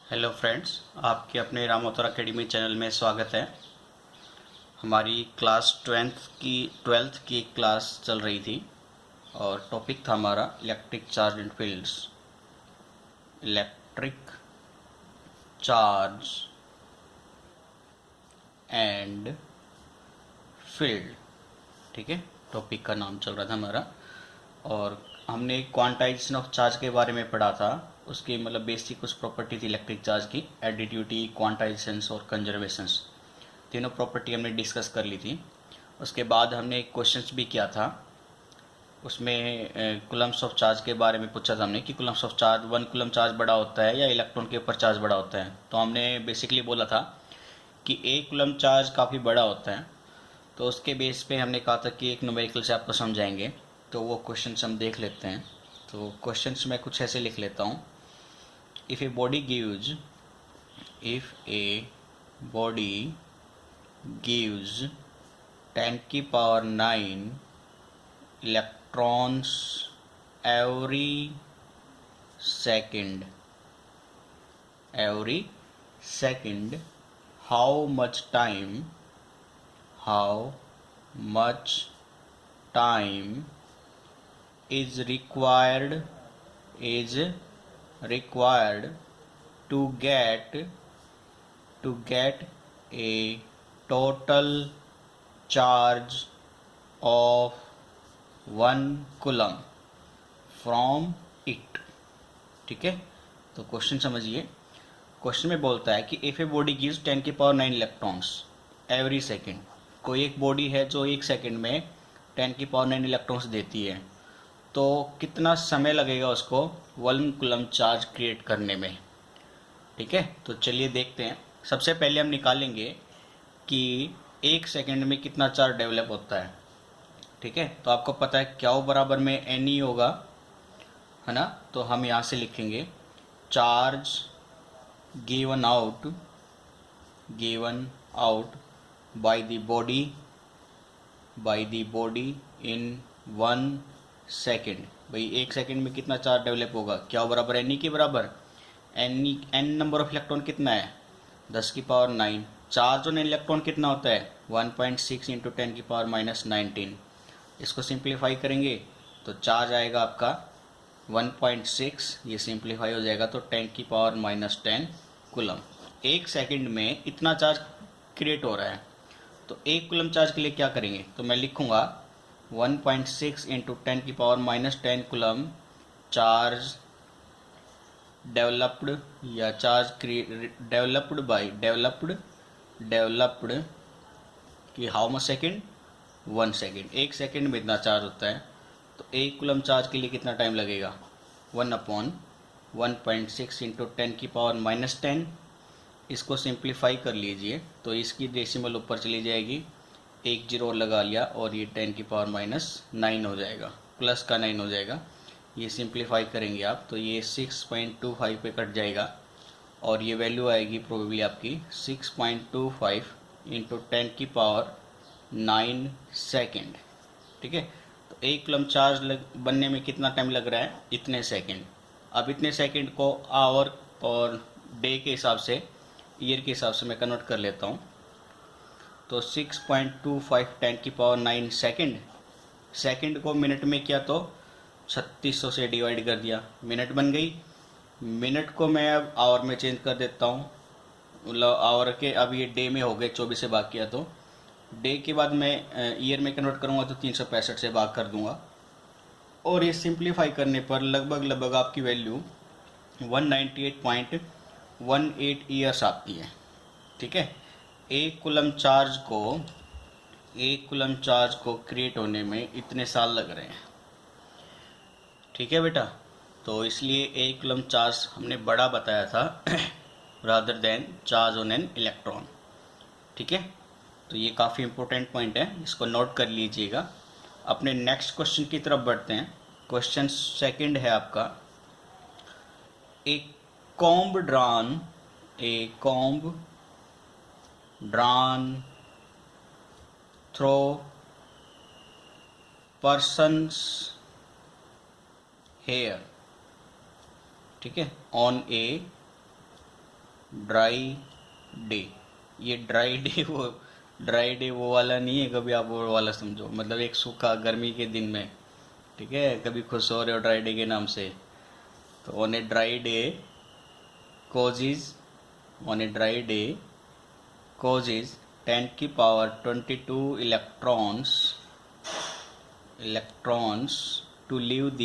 Hello friends, आपके अपने रामोतर academy channel में स्वागत है। हमारी क्लास ट्वेल्थ की क्लास चल रही थी और टॉपिक था हमारा electric charge and fields. Electric charge and field, ठीक है, टॉपिक का नाम चल रहा था हमारा। और हमने क्वांटाइजेशन ऑफ चार्ज के बारे में पढ़ा था। उसकी मतलब बेसिक कुछ प्रॉपर्टी थी इलेक्ट्रिक चार्ज की, एडिटिविटी, क्वांटाइजेशंस और कंजर्वेशंस। तीनों प्रॉपर्टी हमने डिस्कस कर ली थी। उसके बाद हमने एक क्वेश्चंस भी किया था। उसमें कूलम्स ऑफ चार्ज के बारे में पूछा था हमने कि Coulomb's of charge, 1 coulomb charge बड़ा होता है या इलेक्ट्रॉन के ऊपर चार्ज बड़ा होता है। तो हमने बेसिकली बोला था कि 1 कूलम चार्ज काफ़ी बड़ा होता है। तो उसके बेस पे हमने कहा था कि एक न्यूमेरिकल से आपको समझाएंगे। तो वो क्वेश्चंस हम देख लेते हैं। तो क्वेश्चंस मैं कुछ ऐसे लिख लेता हूँ। इफ़ ए बॉडी गिव्स 10 की power 9 electrons every second, how much time is required to get a total charge of 1 coulomb from it. ठीक है, तो क्वेश्चन समझिए। क्वेश्चन में बोलता है कि इफ़ ए बॉडी गिव्स 10 की पावर 9 इलेक्ट्रॉन्स एवरी सेकेंड। कोई एक बॉडी है जो एक सेकेंड में 10 की पावर 9 इलेक्ट्रॉन्स देती है, तो कितना समय लगेगा उसको 1 कूलम चार्ज क्रिएट करने में। ठीक है, तो चलिए देखते हैं। सबसे पहले हम निकालेंगे कि एक सेकेंड में कितना चार्ज डेवलप होता है। ठीक है, तो आपको पता है क्यू बराबर में एन ई होगा, है ना। तो हम यहाँ से लिखेंगे charge given out by the body in 1 second. भाई एक सेकेंड में कितना चार्ज डेवलप होगा, क्या बराबर एन ई के बराबर। एन नंबर ऑफ इलेक्ट्रॉन कितना है, 10 की पावर 9। चार्ज ऑन इलेक्ट्रॉन कितना होता है, 1.6 इंटू 10 की पावर -19। इसको सिंप्लीफाई करेंगे तो चार्ज आएगा आपका 1.6, ये सिंप्लीफाई हो जाएगा तो 10 की पावर -10 कूलम। एक सेकंड में इतना चार्ज क्रिएट हो रहा है। तो 1 कूलम चार्ज के लिए क्या करेंगे, तो मैं लिखूंगा 1.6 इंटू 10 की पावर -10 कूलम चार्ज डेवलप्ड, या चार्ज डेवलप्ड कि हाउ मच सेकेंड, 1 सेकेंड। एक सेकेंड में इतना चार्ज होता है। तो 1 कूलम चार्ज के लिए कितना टाइम लगेगा, 1/1.6 इंटू 10 की पावर -10। इसको सिंप्लीफाई कर लीजिए तो इसकी डेसिमल ऊपर चली जाएगी, एक जीरो लगा लिया और ये 10 की पावर -9 हो जाएगा, प्लस का 9 हो जाएगा। ये सिंप्लीफाई करेंगे आप तो ये 6.25 पे कट जाएगा और ये वैल्यू आएगी प्रोबेबली आपकी 6.25 इंटू 10 की पावर 9 सेकेंड। ठीक है, तो 1 कूलम चार्ज बनने में कितना टाइम लग रहा है, इतने सेकेंड। अब इतने सेकेंड को आवर और डे के हिसाब से, ईयर के हिसाब से मैं कन्वर्ट कर लेता हूँ। तो 6.25 10 की पावर 9 सेकेंड, सेकेंड को मिनट में किया तो 3600 से डिवाइड कर दिया, मिनट बन गई। मिनट को मैं अब आवर में चेंज कर देता हूँ, मतलब आवर के, अब ये डे में हो गए, 24 से भाग किया तो डे के बाद मैं ईयर में कन्वर्ट करूँगा तो 365 से भाग कर दूंगा। और ये सिंप्लीफाई करने पर लगभग आपकी वैल्यू 198.18 ईयर्स आती है। ठीक है, एक कूलम चार्ज को क्रिएट होने में इतने साल लग रहे हैं। ठीक है बेटा, तो इसलिए 1 कूलम चार्ज हमने बड़ा बताया था rather than charge on an electron. ठीक है, तो ये काफ़ी इंपॉर्टेंट पॉइंट है, इसको नोट कर लीजिएगा। अपने नेक्स्ट क्वेश्चन की तरफ बढ़ते हैं। क्वेश्चन सेकंड है आपका, a comb drawn through person's hair. ठीक है, ऑन ए ड्राई डे। ये ड्राई डे वो वाला नहीं है, कभी आप वो वाला समझो, मतलब एक सूखा गर्मी के दिन में, ठीक है, कभी खुश हो रहे हो ड्राई डे के नाम से। तो on a dry day causes on a dry day causes 10 की power 22 electrons to leave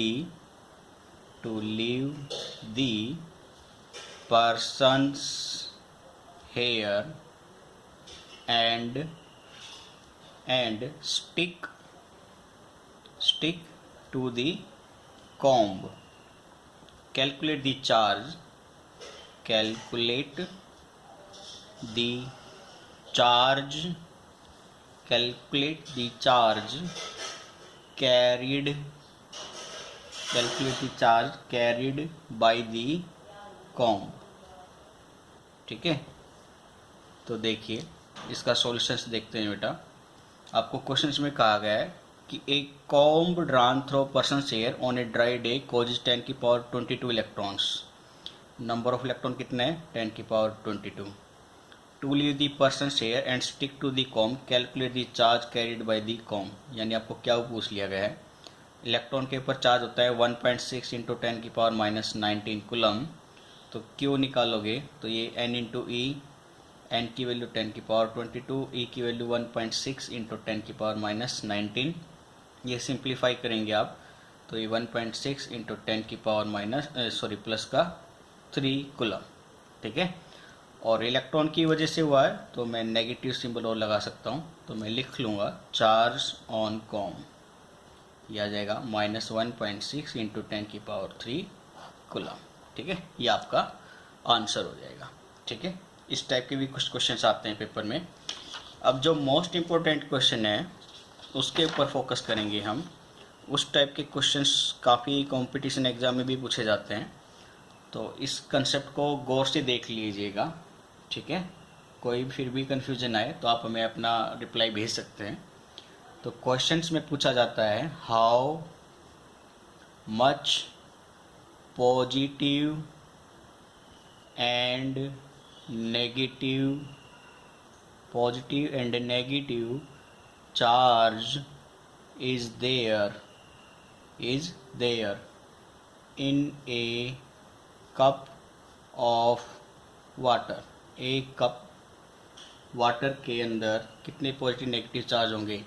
the person's hair and stick to the comb. Calculate the charge carried by the comb। ठीक है, तो देखिए इसका सॉल्यूशंस देखते हैं बेटा। आपको क्वेश्चंस में कहा गया है कि एक comb drawn through person hair on a dry day causes 10 की power 22 electrons. Number of electron कितने हैं? 10 की power 22। To leave the person hair and stick to the comb, calculate the charge carried by the comb. यानी आपको क्या पूछ लिया गया है, इलेक्ट्रॉन के ऊपर चार्ज होता है 1.6 इंटू 10 की पावर -19 कूलम। तो क्यू निकालोगे तो ये n इंटू ई, एन की वैल्यू 10 की पावर 22, ई की वैल्यू 1.6 इंटू 10 की पावर -19। ये सिंप्लीफाई करेंगे आप तो ये 1.6 इंटू 10 की पावर प्लस का 3 कूलम। ठीक है, और इलेक्ट्रॉन की वजह से हुआ है तो मैं नेगेटिव सिंबल और लगा सकता हूँ, तो मैं लिख लूँगा चार्ज ऑन कॉम, यह आ जाएगा -1.6 इंटू 10 की पावर 3 कूलम। ठीक है, ये आपका आंसर हो जाएगा। ठीक है, इस टाइप के भी कुछ क्वेश्चंस आते हैं पेपर में। अब जो मोस्ट इम्पोर्टेंट क्वेश्चन है उसके ऊपर फोकस करेंगे हम। उस टाइप के क्वेश्चंस काफ़ी कंपटीशन एग्जाम में भी पूछे जाते हैं, तो इस कंसेप्ट को गौर से देख लीजिएगा। ठीक है, कोई फिर भी कन्फ्यूजन आए तो आप हमें अपना रिप्लाई भेज सकते हैं। तो क्वेश्चंस में पूछा जाता है how much positive and negative charge is there in a cup of water। एक कप वाटर के अंदर कितने पॉजिटिव नेगेटिव चार्ज होंगे,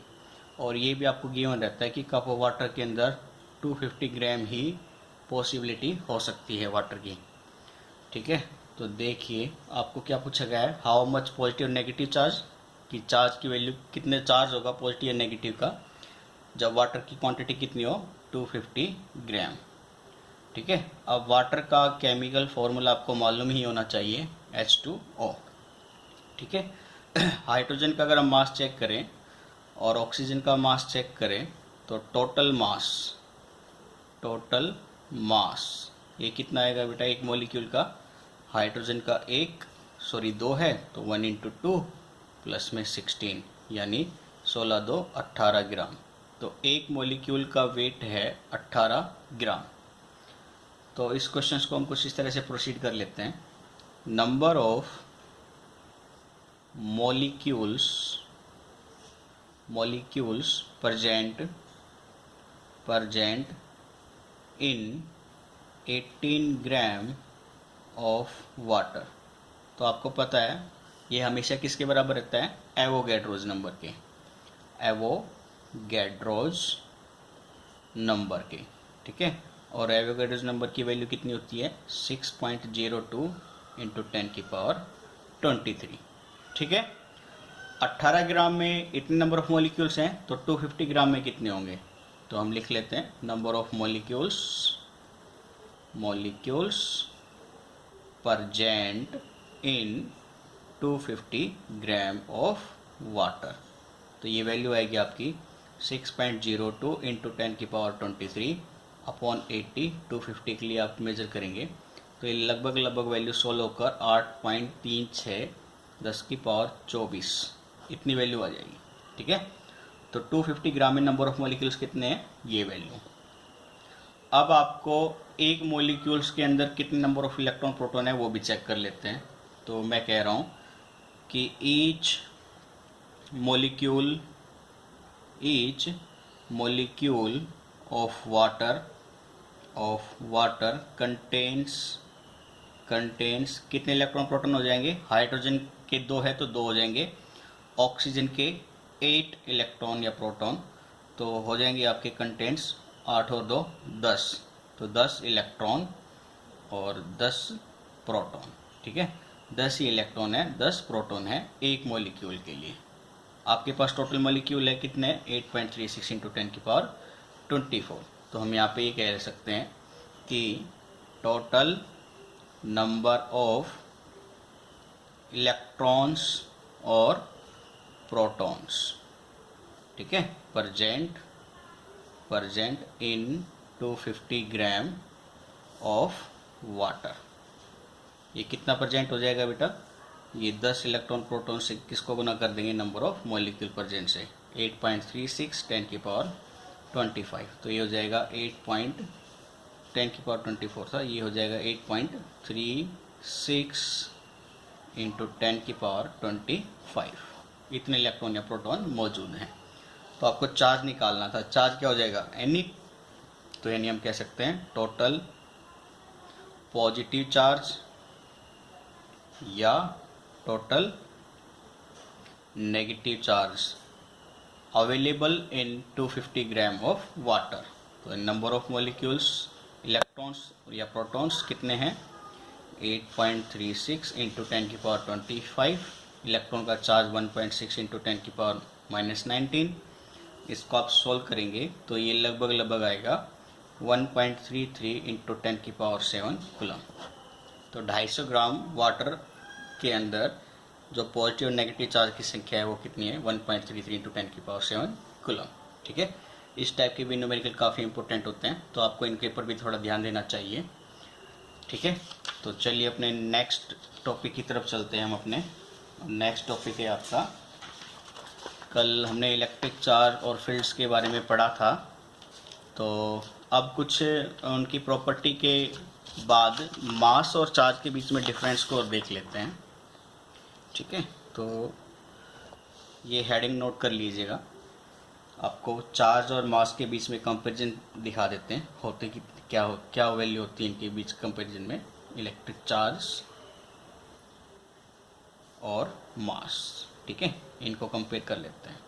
और ये भी आपको गिवन रहता है कि कप ऑफ वाटर के अंदर 250 ग्राम ही पॉसिबिलिटी हो सकती है वाटर की। ठीक है, तो देखिए आपको क्या पूछा गया है, how much positive negative charge, कि चार्ज की वैल्यू कितने चार्ज होगा पॉजिटिव या नेगेटिव का जब वाटर की क्वांटिटी कितनी हो 250 ग्राम। ठीक है, अब वाटर का केमिकल फॉर्मूला आपको मालूम ही होना चाहिए H2O। ठीक है, हाइड्रोजन का अगर हम मास चेक करें और ऑक्सीजन का मास चेक करें तो टोटल मास ये कितना आएगा बेटा, एक मॉलिक्यूल का हाइड्रोजन का 2 है तो 1 इंटू 2 प्लस में 16 यानी 16 2 18 ग्राम। तो एक मॉलिक्यूल का वेट है 18 ग्राम। तो इस क्वेश्चन को हम कुछ इस तरह से प्रोसीड कर लेते हैं। Number of molecules present in 18 gram of water. तो आपको पता है ये हमेशा किसके बराबर रहता है, एवोगैड्रोज नंबर के, एवोगैड्रोज नंबर के। ठीक है, और एवोगैड्रोज नंबर की वैल्यू कितनी होती है 6.02 इंटू 10 की पावर 23। ठीक है, 18 ग्राम में इतने नंबर ऑफ मॉलिक्यूल्स हैं तो 250 ग्राम में कितने होंगे, तो हम लिख लेते हैं number of molecules present in 250 gram of water. तो ये वैल्यू आएगी आपकी 6.02 इंटू 10 की पावर 23 अपॉन 80। 250 के लिए आप मेजर करेंगे तो ये लगभग वैल्यू सोल्व होकर 8.36 10 की पावर 24 इतनी वैल्यू आ जाएगी। ठीक है, तो 250 ग्राम में नंबर ऑफ मॉलिक्यूल्स कितने हैं, ये वैल्यू। अब आपको एक मॉलिक्यूल्स के अंदर कितने नंबर ऑफ इलेक्ट्रॉन प्रोटॉन है वो भी चेक कर लेते हैं। तो मैं कह रहा हूँ कि each molecule of water contains कितने इलेक्ट्रॉन प्रोटॉन हो जाएंगे? हाइड्रोजन के 2 है तो 2 हो जाएंगे, ऑक्सीजन के 8 इलेक्ट्रॉन या प्रोटॉन, तो हो जाएंगे आपके कंटेंट्स 8 और 2 10, तो 10 इलेक्ट्रॉन और 10 प्रोटॉन। ठीक है, 10 ही इलेक्ट्रॉन है, 10 प्रोटॉन है एक मॉलिक्यूल के लिए। आपके पास टोटल मॉलिक्यूल है कितने? 8.36 इंटू 10⁻24। तो हम यहाँ पे ये कह सकते हैं कि टोटल नंबर ऑफ इलेक्ट्रॉन्स और प्रोटॉन्स, ठीक है, present in 250 gram of water. ये कितना प्रेजेंट हो जाएगा बेटा? ये 10 इलेक्ट्रॉन प्रोटॉन से किसको गुना कर देंगे? नंबर ऑफ मॉलिक्यूल प्रेजेंट से, 8.36 10⁻25, तो ये हो जाएगा 10⁻24 था, ये हो जाएगा 8.36 इंटू 10⁻25। इतने इलेक्ट्रॉन या प्रोटॉन मौजूद हैं। तो आपको चार्ज निकालना था, चार्ज क्या हो जाएगा? एनी, तो यानी हम कह सकते हैं टोटल पॉजिटिव चार्ज या total negative charge available in 250 gram of water. तो नंबर ऑफ मॉलिक्यूल्स, इलेक्ट्रॉन्स या प्रोटॉन्स कितने हैं? 8.36 इंटू 10⁻25। इलेक्ट्रॉन का चार्ज 1.6 इंटू 10⁻⁻19। इसको आप सॉल्व करेंगे तो ये लगभग आएगा 1.33 इंटू 10⁻7 कूलम। तो 250 ग्राम वाटर के अंदर जो पॉजिटिव और नेगेटिव चार्ज की संख्या है वो कितनी है? 1.33 इंटू 10⁻7 कूलम। ठीक है, इस टाइप के भी न्यूमेरिकल काफ़ी इंपॉर्टेंट होते हैं, तो आपको इनके ऊपर भी थोड़ा ध्यान देना चाहिए। ठीक है, तो चलिए अपने नेक्स्ट टॉपिक की तरफ चलते हैं। हम अपने नेक्स्ट टॉपिक है आपका, कल हमने इलेक्ट्रिक चार्ज और फील्ड्स के बारे में पढ़ा था, तो अब कुछ उनकी प्रॉपर्टी के बाद मास और चार्ज के बीच में डिफरेंस को देख लेते हैं। ठीक है, तो ये हेडिंग नोट कर लीजिएगा, आपको चार्ज और मास के बीच में कंपैरिजन दिखा देते हैं, होते कि क्या वैल्यू होती है इनके बीच कंपैरिजन में, इलेक्ट्रिक चार्ज और मास। ठीक है, इनको कंपेयर कर लेते हैं।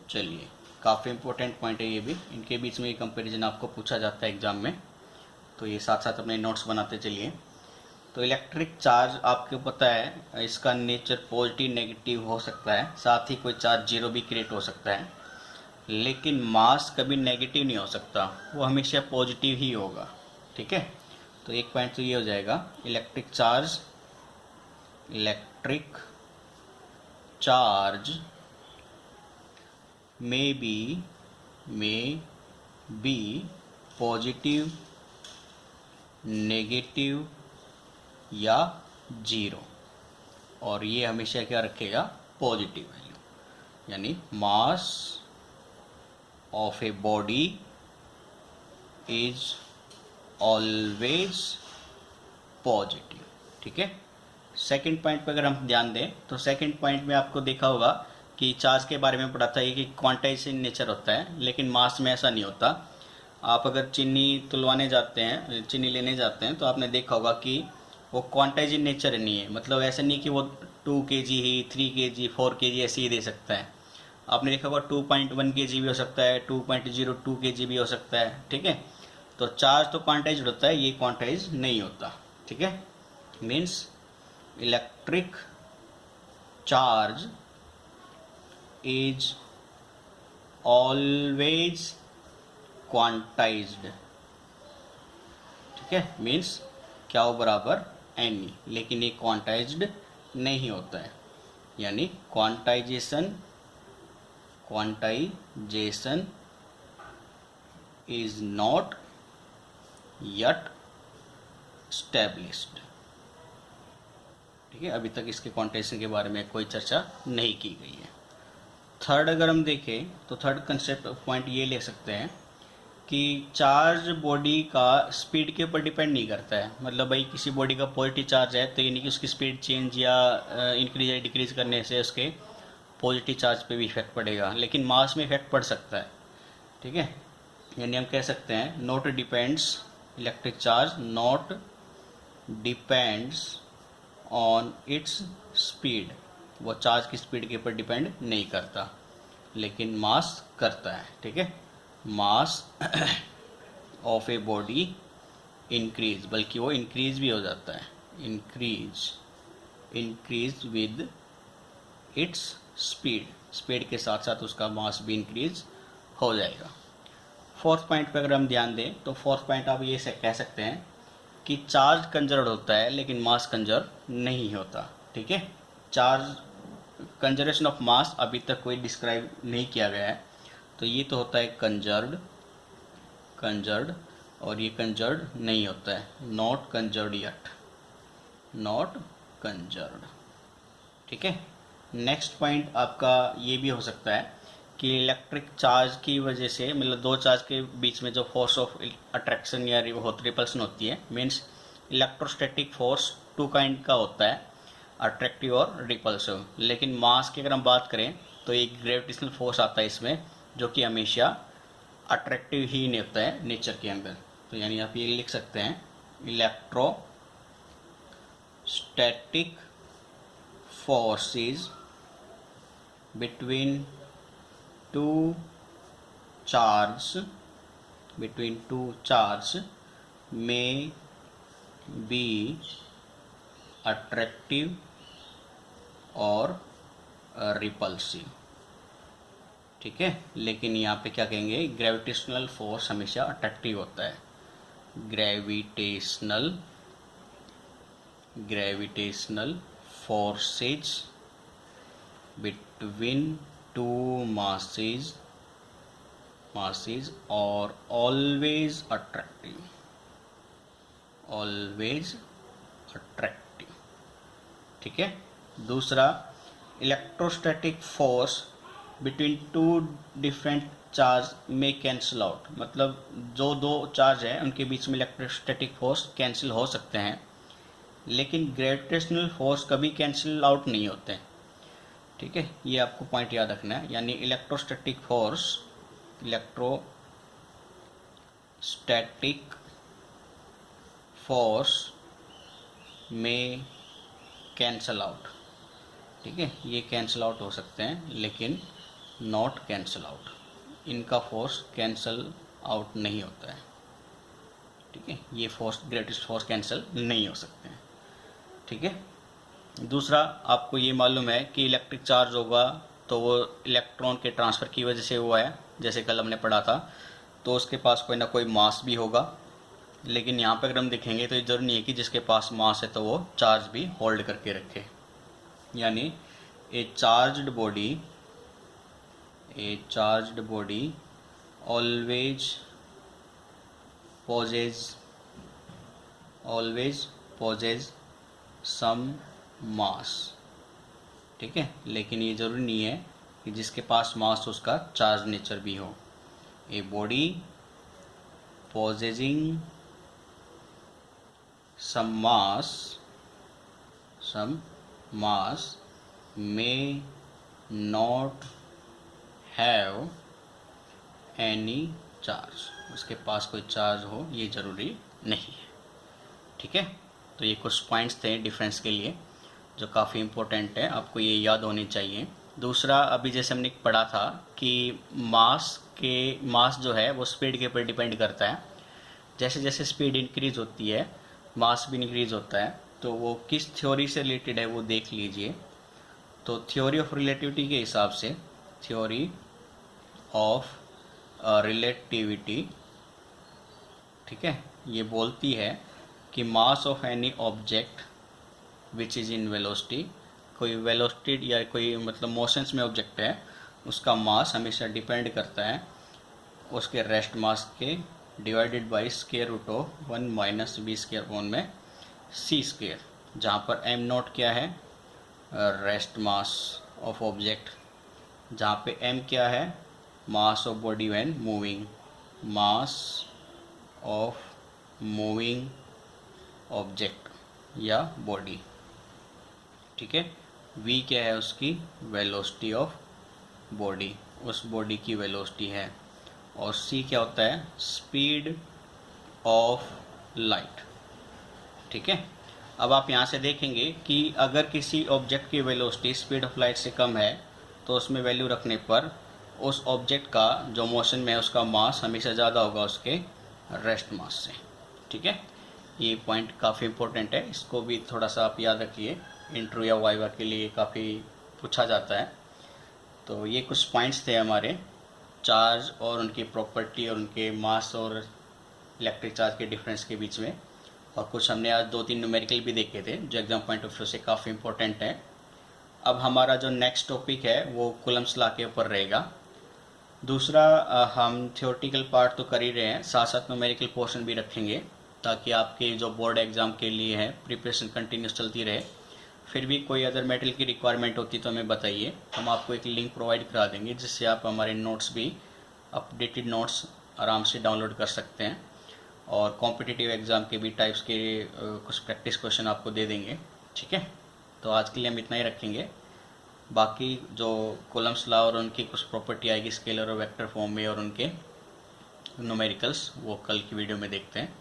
चलिए, काफ़ी इंपॉर्टेंट पॉइंट है ये भी, इनके बीच में ये कंपैरिजन आपको पूछा जाता है एग्जाम में, तो ये साथ साथ अपने नोट्स बनाते चलिए। तो इलेक्ट्रिक चार्ज आपको पता है इसका नेचर पॉजिटिव नेगेटिव हो सकता है, साथ ही कोई चार्ज जीरो भी क्रिएट हो सकता है, लेकिन मास कभी नेगेटिव नहीं हो सकता, वो हमेशा पॉजिटिव ही होगा। ठीक है, तो एक पॉइंट तो ये हो जाएगा, electric charge may be positive, negative या जीरो, और ये हमेशा क्या रखेगा? पॉजिटिव वैल्यू, यानी mass of a body is always positive. ठीक है, सेकंड पॉइंट पर अगर हम ध्यान दें तो सेकंड पॉइंट में आपको देखा होगा कि चार्ज के बारे में पढ़ा था कि क्वांटाइजेशन नेचर होता है, लेकिन मास में ऐसा नहीं होता। आप अगर चीनी तुलवाने जाते हैं, चीनी लेने जाते हैं, तो आपने देखा होगा कि वो क्वांटाइजेशन नेचर नहीं है, मतलब ऐसा नहीं कि वो 2 kg ही, 3 kg, 4 kg ऐसे ही दे सकता है। आपने देखा होगा 2.1 kg भी हो सकता है, 2.02 kg भी हो सकता है। ठीक है, तो चार्ज तो क्वांटाइज्ड होता है, ये क्वांटाइज नहीं होता। ठीक है, means electric charge is always quantized. ठीक है, मीन्स क्या हो? बराबर एनी, लेकिन ये क्वांटाइज्ड नहीं होता है, यानी quantization is not yet established. ठीक है, अभी तक इसके क्वांटाइजेशन के बारे में कोई चर्चा नहीं की गई है। थर्ड अगर हम देखें तो थर्ड कंसेप्ट पॉइंट ये ले सकते हैं कि चार्ज बॉडी का स्पीड के ऊपर डिपेंड नहीं करता है। मतलब भाई किसी बॉडी का पॉजिटिव चार्ज है तो यानी कि उसकी स्पीड चेंज या इंक्रीज या डिक्रीज करने से उसके पॉजिटिव चार्ज पे भी इफेक्ट पड़ेगा, लेकिन मास में इफेक्ट पड़ सकता है। ठीक है, यानी हम कह सकते हैं not depends, electric charge not depends on its speed, वो चार्ज की स्पीड के ऊपर डिपेंड नहीं करता, लेकिन मास करता है। ठीक है, mass of a body increase, बल्कि वो इंक्रीज भी हो जाता है, increase with its speed, speed के साथ साथ उसका मास भी इंक्रीज हो जाएगा। फोर्थ पॉइंट पर अगर हम ध्यान दें तो फोर्थ पॉइंट आप ये कह सकते हैं कि चार्ज कंजर्व होता है लेकिन मास कंजर्व नहीं होता। ठीक है, चार्ज कंजर्वेशन ऑफ मास अभी तक कोई डिस्क्राइब नहीं किया गया है, तो ये तो होता है कंजर्व्ड, और ये कंजर्व्ड नहीं होता है, not conserved yet, not conserved. ठीक है, नेक्स्ट पॉइंट आपका ये भी हो सकता है कि इलेक्ट्रिक चार्ज की वजह से, मतलब दो चार्ज के बीच में जो फोर्स ऑफ अट्रैक्शन या रिपल्सन होती है, means electrostatic force two kind का होता है, अट्रैक्टिव और रिपल्सिव। लेकिन मास की अगर हम बात करें तो एक ग्रेविटेशनल फोर्स आता है इसमें, जो कि हमेशा अट्रैक्टिव ही नहीं होता है नेचर के अंदर। तो यानी आप ये लिख सकते हैं electrostatic forces between two charges may be attractive और रिपल्सिव। ठीक है, लेकिन यहाँ पे क्या कहेंगे, ग्रेविटेशनल फोर्स हमेशा अट्रैक्टिव होता है, gravitational forces between two masses are always attractive, ठीक है। दूसरा, electrostatic force between two different charge में कैंसिल आउट, मतलब जो दो चार्ज है उनके बीच में इलेक्ट्रोस्टैटिक फोर्स कैंसिल हो सकते हैं, लेकिन ग्रेविटेशनल फोर्स कभी कैंसिल आउट नहीं होते हैं। ठीक है, ये आपको पॉइंट याद रखना है। यानी इलेक्ट्रोस्टैटिक फोर्स में कैंसिल आउट, ठीक है, ये कैंसिल आउट हो सकते हैं लेकिन नॉट कैंसिल आउट, इनका फोर्स कैंसिल आउट नहीं होता है। ठीक है, ये फोर्स ग्रेविटेशनल फोर्स कैंसिल नहीं हो सकते हैं। ठीक है, दूसरा आपको ये मालूम है कि इलेक्ट्रिक चार्ज होगा तो वो इलेक्ट्रॉन के ट्रांसफ़र की वजह से हुआ है, जैसे कल हमने पढ़ा था, तो उसके पास कोई ना कोई मास भी होगा। लेकिन यहाँ पर अगर हम देखेंगे तो ये जरूरी नहीं है कि जिसके पास मास है तो वो चार्ज भी होल्ड करके रखे। यानी ए चार्ज्ड बॉडी ऑलवेज पोजेज सम मास। ठीक है, लेकिन ये ज़रूरी नहीं है कि जिसके पास मास उसका चार्ज नेचर भी हो। A body possessing some mass may not have any charge, उसके पास कोई चार्ज हो ये ज़रूरी नहीं है। ठीक है, तो ये कुछ पॉइंट्स थे डिफरेंस के लिए जो काफ़ी इम्पोर्टेंट है, आपको ये याद होने चाहिए। दूसरा, अभी जैसे हमने पढ़ा था कि मास जो है वो स्पीड के ऊपर डिपेंड करता है। जैसे जैसे स्पीड इंक्रीज होती है मास भी इंक्रीज होता है। तो वो किस थ्योरी से रिलेटेड है वो देख लीजिए। तो थ्योरी ऑफ रिलेटिविटी के हिसाब से, थ्योरी ऑफ रिलेटिविटी, ठीक है, ये बोलती है कि mass of any object which is in velocity, कोई वेलोसिटी या कोई मतलब मोशंस में ऑब्जेक्ट है, उसका मास हमेशा डिपेंड करता है उसके रेस्ट मास के divided by square root of 1 minus B square upon में सी स्क्वायर, जहाँ पर एम नॉट क्या है, रेस्ट मास ऑफ ऑब्जेक्ट, जहाँ पे एम क्या है, mass of body when moving, mass of moving object या बॉडी, ठीक है। v क्या है, उसकी वेलोसिटी ऑफ बॉडी, उस बॉडी की वेलोसिटी है। और c क्या होता है, स्पीड ऑफ लाइट, ठीक है। अब आप यहाँ से देखेंगे कि अगर किसी ऑब्जेक्ट की वेलोसिटी स्पीड ऑफ लाइट से कम है तो उसमें वैल्यू रखने पर उस ऑब्जेक्ट का जो मोशन में है उसका मास हमेशा ज़्यादा होगा उसके रेस्ट मास से, ठीक है। ये पॉइंट काफ़ी इंपॉर्टेंट है, इसको भी थोड़ा सा आप याद रखिए, इंटरव्यू या वाइवा के लिए काफ़ी पूछा जाता है। तो ये कुछ पॉइंट्स थे हमारे चार्ज और उनकी प्रॉपर्टी और उनके मास और इलेक्ट्रिक चार्ज के डिफरेंस के बीच में, और कुछ हमने आज 2-3 न्यूमेरिकल भी देखे थे जो एग्जाम पॉइंट ऑफ व्यू से काफ़ी इंपॉर्टेंट है। अब हमारा जो नेक्स्ट टॉपिक है वो कूलम्स लॉ के ऊपर रहेगा। दूसरा हम थियोरेटिकल पार्ट तो कर ही रहे हैं, साथ साथ न्यूमेरिकल पोर्शन भी रखेंगे ताकि आपके जो बोर्ड एग्ज़ाम के लिए है प्रिपरेशन कंटिन्यूस चलती रहे। फिर भी कोई अदर मटेरियल की रिक्वायरमेंट होती तो हमें बताइए, हम आपको एक लिंक प्रोवाइड करा देंगे जिससे आप हमारे नोट्स भी, अपडेटेड नोट्स आराम से डाउनलोड कर सकते हैं। और कॉम्पिटिटिव एग्ज़ाम के भी टाइप्स के कुछ प्रैक्टिस क्वेश्चन आपको दे देंगे, ठीक है। तो आज के लिए हम इतना ही रखेंगे। बाकी जो कॉलम्स लॉ और उनकी कुछ प्रॉपर्टी आएगी स्केलर और वेक्टर फॉर्म में और उनके न्यूमेरिकल्स, वो कल की वीडियो में देखते हैं।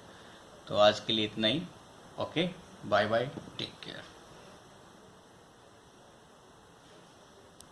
तो आज के लिए इतना ही। Okay, bye bye, take care.